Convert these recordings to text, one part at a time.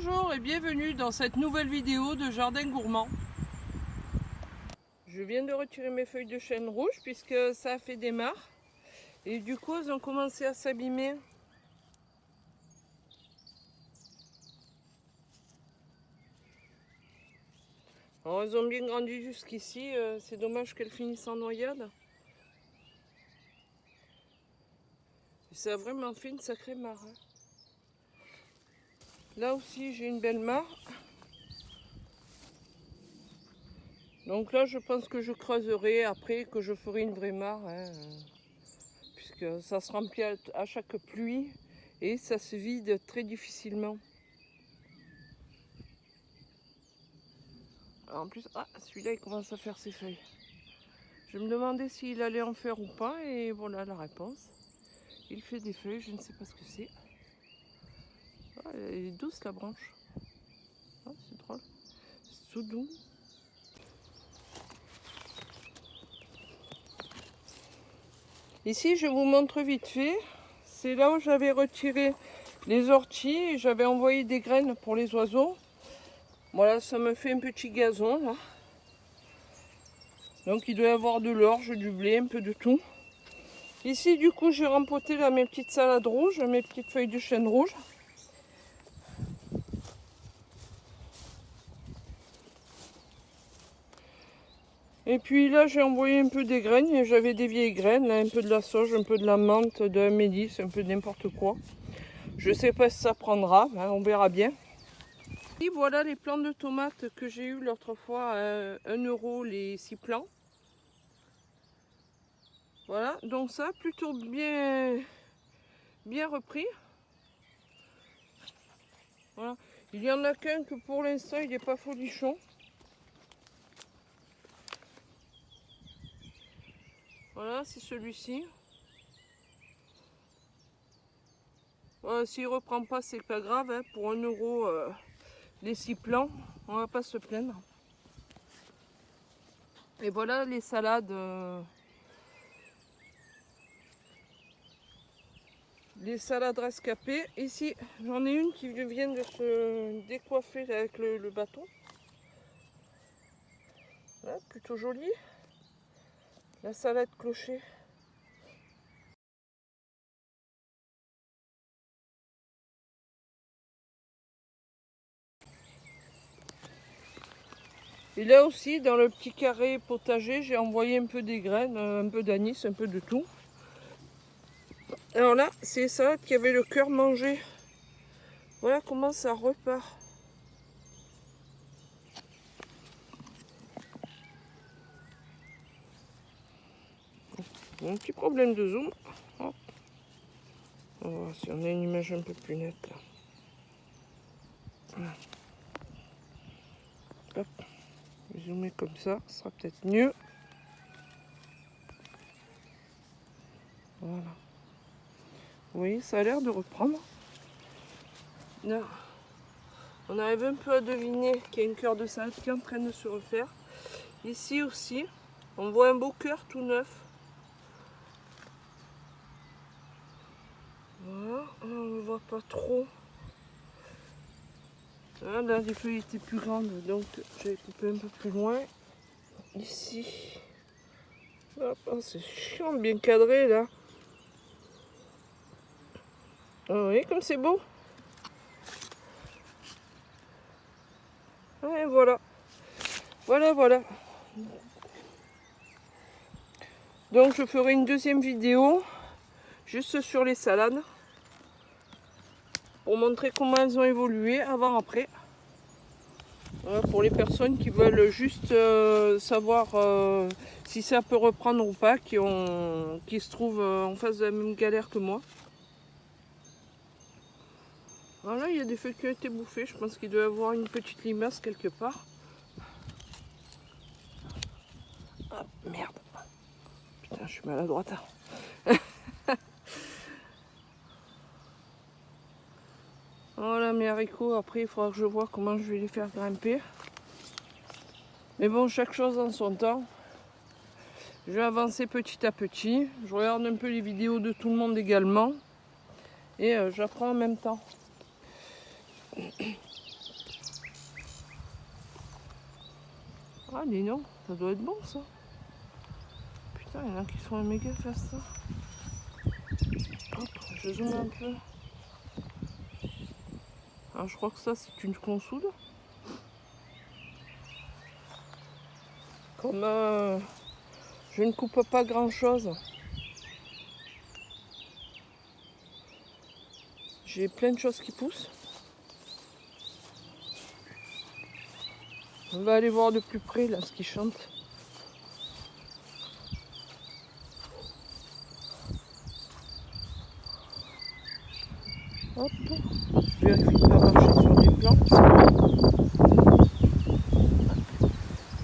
Bonjour et bienvenue dans cette nouvelle vidéo de Jardin Gourmand. Je viens de retirer mes feuilles de chêne rouge puisque ça a fait des mares. Et du coup elles ont commencé à s'abîmer. Alors elles ont bien grandi jusqu'ici, c'est dommage qu'elles finissent en noyade. Et ça a vraiment fait une sacrée mare. Là aussi j'ai une belle mare. Donc là je pense que je creuserai après, que je ferai une vraie mare. Puisque ça se remplit à chaque pluie et ça se vide très difficilement. En plus, celui-là il commence à faire ses feuilles. Je me demandais s'il allait en faire ou pas et voilà la réponse. Il fait des feuilles, je ne sais pas ce que c'est. Elle est douce la branche. C'est drôle. C'est tout doux. Ici je vous montre vite fait. C'est là où j'avais retiré les orties et j'avais envoyé des graines pour les oiseaux. Voilà, ça me fait un petit gazon là. Donc il doit y avoir de l'orge, du blé, un peu de tout. Ici du coup j'ai rempoté là mes petites salades rouges, mes petites feuilles de chêne rouge. Et puis là j'ai envoyé un peu des graines, j'avais des vieilles graines, là, un peu de la sauge, un peu de la menthe, de la mélisse, un peu de n'importe quoi. Je sais pas si ça prendra, on verra bien. Et voilà les plants de tomates que j'ai eu l'autre fois à 1 € les 6 plants. Voilà, donc ça plutôt bien repris. Voilà. Il y en a qu'un que pour l'instant il n'est pas folichon. Voilà, c'est celui-ci. Voilà, s'il reprend pas, c'est pas grave. Pour 1 € les 6 plants, on va pas se plaindre. Et voilà les salades. Les salades rescapées. Ici, j'en ai une qui vient de se décoiffer avec le bâton. Là, plutôt jolie. La salade clocher. Et là aussi, dans le petit carré potager, j'ai envoyé un peu des graines, un peu d'anis, un peu de tout. Alors là, c'est ça qui avait le cœur mangé. Voilà comment ça repart. Un petit problème de zoom. Hop. On va voir si on a une image un peu plus nette là. Hop. Zoomer comme ça sera peut-être mieux. Voilà. Vous voyez, ça a l'air de reprendre. Là, on arrive un peu à deviner qu'il y a une cœur de salade qui est en train de se refaire. Ici aussi, on voit un beau cœur tout neuf. Voilà, on ne le voit pas trop. Là, les feuilles étaient plus grandes, donc j'ai coupé un peu plus loin. Ici. C'est chiant, bien cadré là. Vous voyez comme c'est beau. Et voilà. Voilà. Donc je ferai une deuxième vidéo juste sur les salades pour montrer comment elles ont évolué avant-après. Voilà, pour les personnes qui veulent juste savoir si ça peut reprendre ou pas, qui se trouvent en face de la même galère que moi. Voilà, il y a des feuilles qui ont été bouffées. Je pense qu'il doit y avoir une petite limace quelque part. Ah, merde. Putain, je suis maladroite. Voilà mes haricots. Après, il faudra que je vois comment je vais les faire grimper. Mais bon, chaque chose en son temps. Je vais avancer petit à petit. Je regarde un peu les vidéos de tout le monde également. Et j'apprends en même temps. Ah, dis non, ça doit être bon ça. Putain, il y en a qui sont méga fast. Hop, je zoome un peu. Alors, je crois que ça, c'est une consoude. Comme je ne coupe pas grand chose, j'ai plein de choses qui poussent. On va aller voir de plus près là ce qui chante. Hop, je vérifie de pas marcher sur des plantes.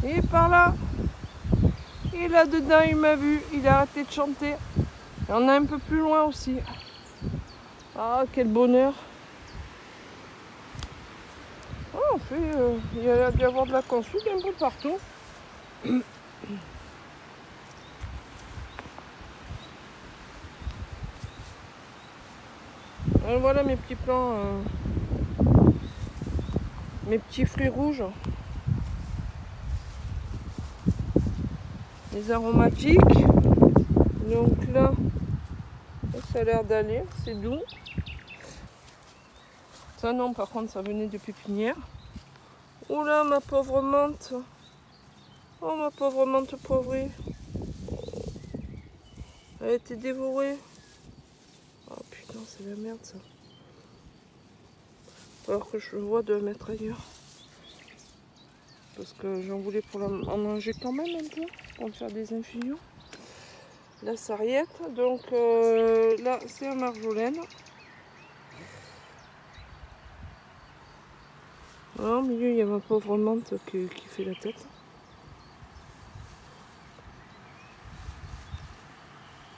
Et par là, et là dedans il m'a vu, il a arrêté de chanter. Il y en a un peu plus loin aussi. Ah, quel bonheur. Ah, en fait, il y a d'y avoir de la consoude un peu partout. Alors voilà mes petits plants, mes petits fruits rouges. Les aromatiques. Donc là, ça a l'air d'aller, c'est doux. Ça non, par contre, ça venait de pépinière. Oh là, ma pauvre menthe. Oh, ma pauvre menthe pauvrée. Elle a été dévorée. Oh putain, c'est la merde ça. Alors que je vois de la mettre ailleurs. Parce que j'en voulais pour en manger quand même un peu. Pour me faire des infusions. La sarriette. Donc là, c'est un marjolaine. Voilà, au milieu, il y a ma pauvre menthe qui fait la tête.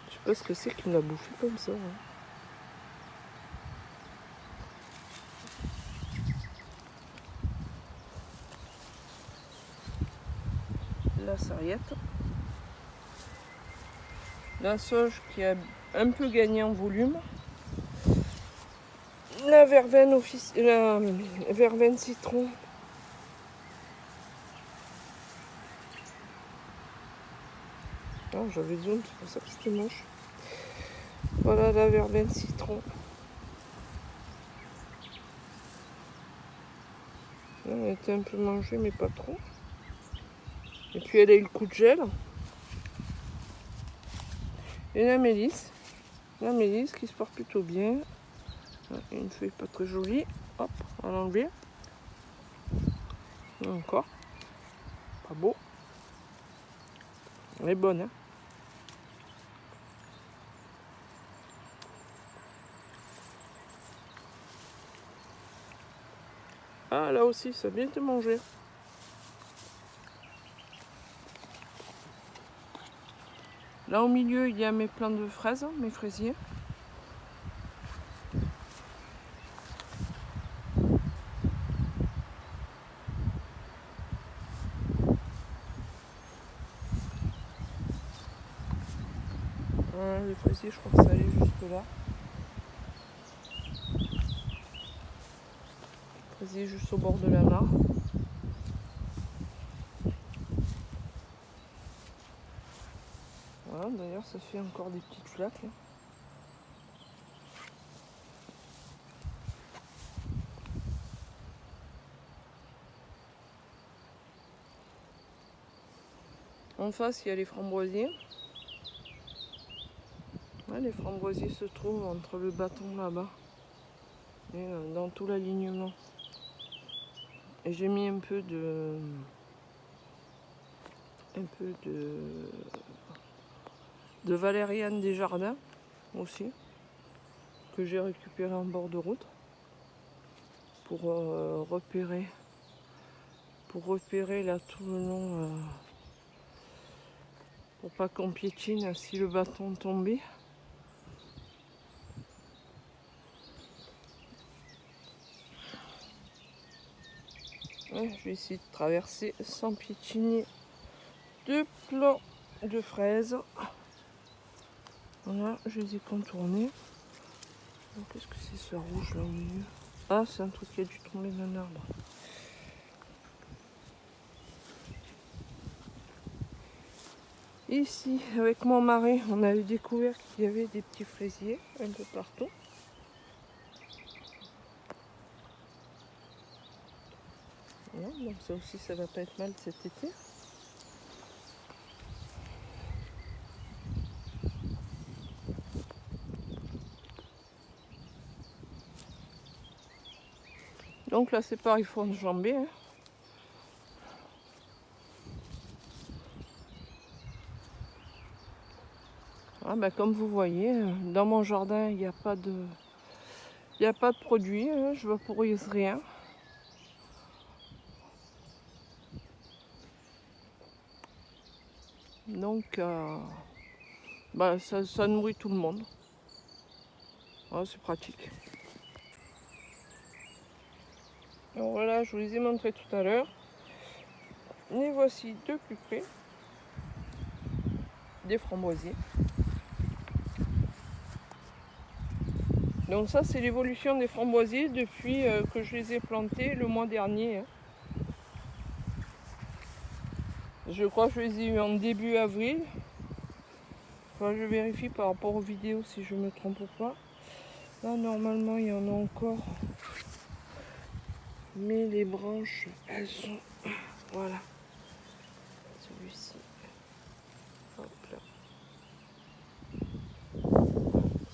Je sais pas ce que c'est qui me l'a bouffé comme ça. Hein. La sarriette. La sauge qui a un peu gagné en volume. La verveine, la verveine citron. Oh, j'avais zone, c'est pour ça que c'était moche. Voilà la verveine citron. Elle a été un peu mangée, mais pas trop. Et puis elle a eu le coup de gel. Et la mélisse. La mélisse qui se porte plutôt bien. Une feuille pas très jolie. Hop, on va l'enlever. Encore. Pas beau. Elle est bonne, hein. Ah, là aussi, ça a bien été mangé. Là, au milieu, il y a mes plants de fraises, mes fraisiers. Les fraisiers, je crois que ça allait jusque là. Fraisier juste au bord de la mare. Voilà, d'ailleurs, ça fait encore des petites flaques. Hein. En face, il y a les framboisiers. Ouais, les framboisiers se trouvent entre le bâton là-bas et dans tout l'alignement. Et j'ai mis un peu de valériane des jardins aussi, que j'ai récupéré en bord de route pour repérer là tout le long, pour pas qu'on piétine si le bâton tombait. Ouais, je vais essayer de traverser sans piétiner deux plants de fraises. Voilà, je les ai contournés. Qu'est-ce que c'est ce rouge là au milieu? Ah, c'est un truc qui a dû tomber d'un arbre. Ici, avec mon mari, on avait découvert qu'il y avait des petits fraisiers un peu partout. Voilà, donc ça aussi, ça va pas être mal cet été. Donc là, c'est pareil, il faut enjamber. Hein. Ah, ben, comme vous voyez, dans mon jardin, il n'y a pas de produit. Hein, je ne vaporise rien. Donc, bah, ça nourrit tout le monde. Ah, c'est pratique. Alors voilà, je vous les ai montrés tout à l'heure. Les voici de plus près. Des framboisiers. Donc ça, c'est l'évolution des framboisiers depuis que je les ai plantés le mois dernier. Hein. Je crois que je les ai eus en début avril. Enfin, je vérifie par rapport aux vidéos si je ne me trompe pas. Là, normalement, il y en a encore. Mais les branches, elles sont... Voilà. Celui-ci. Hop là.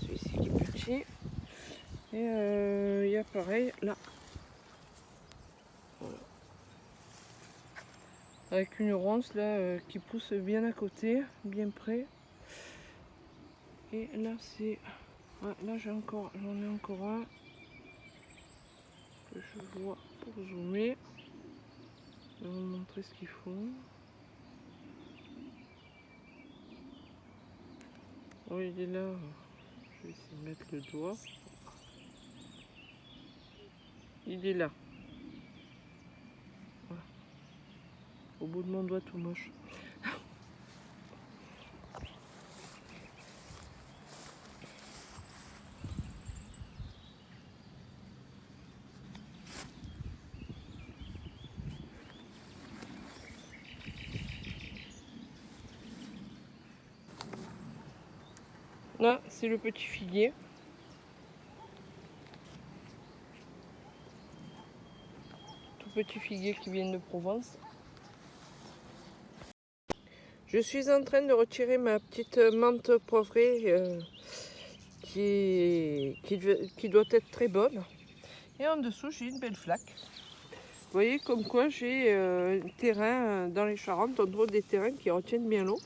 Celui-ci qui est petit. Et il y a pareil là. Voilà. Avec une ronce là qui pousse bien à côté, bien près. Et là c'est... Ouais, là j'en ai encore un. Que je vois pour zoomer. Je vais vous montrer ce qu'ils font. Oui, il est là. Je vais essayer de mettre le doigt. Il est là. Voilà. Au bout de mon doigt tout moche. Là, c'est le petit figuier. Tout petit figuier qui vient de Provence. Je suis en train de retirer ma petite menthe poivrée qui doit être très bonne. Et en dessous, j'ai une belle flaque. Vous voyez comme quoi j'ai un terrain dans les Charentes, on trouve des terrains qui retiennent bien l'eau.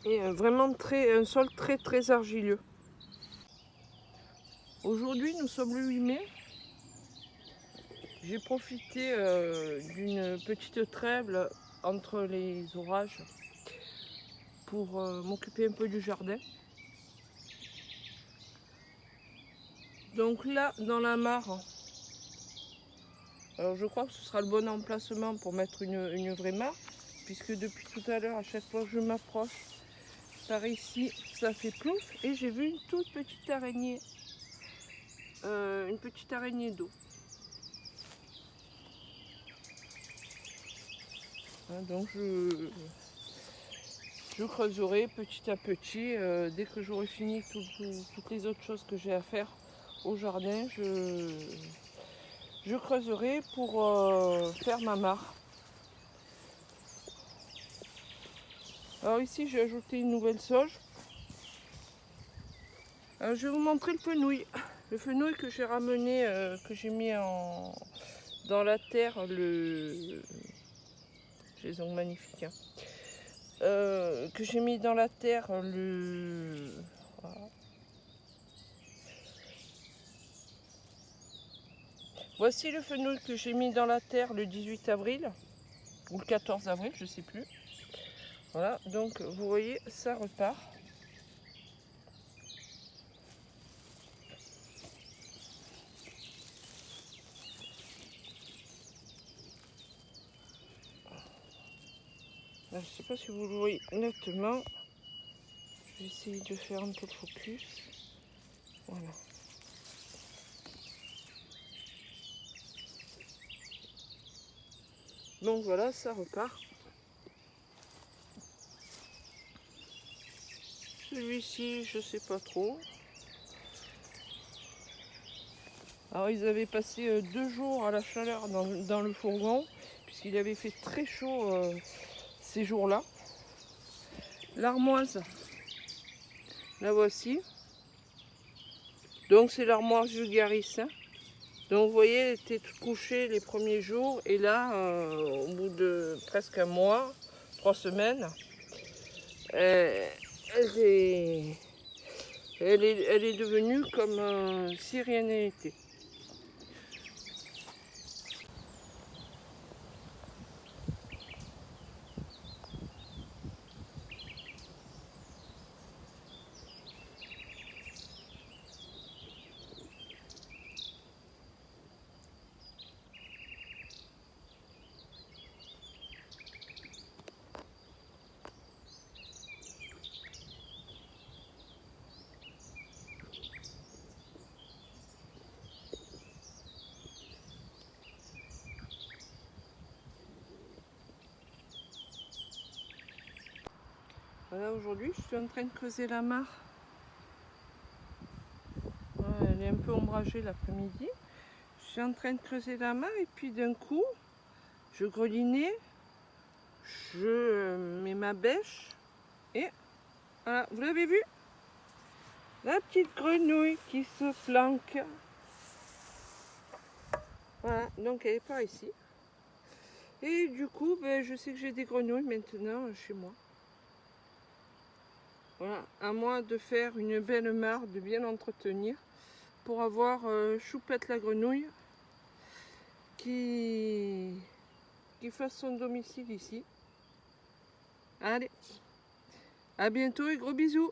Et vraiment un sol très argileux. Aujourd'hui, nous sommes le 8 mai. J'ai profité d'une petite trêve entre les orages pour m'occuper un peu du jardin. Donc là, dans la mare, alors je crois que ce sera le bon emplacement pour mettre une vraie mare, puisque depuis tout à l'heure, à chaque fois que je m'approche, par ici, ça fait plouf, et j'ai vu une toute petite araignée d'eau. Hein, donc je creuserai petit à petit, dès que j'aurai fini toutes les autres choses que j'ai à faire au jardin, je creuserai pour faire ma mare. Alors ici j'ai ajouté une nouvelle sauge. Alors, je vais vous montrer le fenouil. Le fenouil que j'ai ramené, que j'ai mis dans la terre, j'ai les ongles magnifiques. Hein. Que j'ai mis dans la terre voilà. Voici le fenouil que j'ai mis dans la terre le 18 avril ou le 14 avril, je sais plus. Voilà, donc vous voyez, ça repart. Là, je sais pas si vous le voyez nettement. Je vais essayer de faire un peu de focus. Voilà. Donc voilà, ça repart. Celui-ci, je sais pas trop. Alors ils avaient passé 2 jours à la chaleur dans le fourgon, puisqu'il avait fait très chaud ces jours-là. L'armoise, la voici. Donc c'est l'armoire vulgaris. Hein. Donc vous voyez, elle était toute couchée les premiers jours, et là, au bout de presque un mois, 3 semaines, elle est devenue comme si rien n'était. Voilà, aujourd'hui, je suis en train de creuser la mare. Voilà, elle est un peu ombragée l'après-midi. Je suis en train de creuser la mare et puis d'un coup, je grelinais, je mets ma bêche et voilà, vous l'avez vu? La petite grenouille qui se flanque. Voilà, donc elle est par ici. Et du coup, ben, je sais que j'ai des grenouilles maintenant chez moi. Voilà, à moi de faire une belle mare, de bien l'entretenir pour avoir Choupette la grenouille qui fasse son domicile ici. Allez, à bientôt et gros bisous.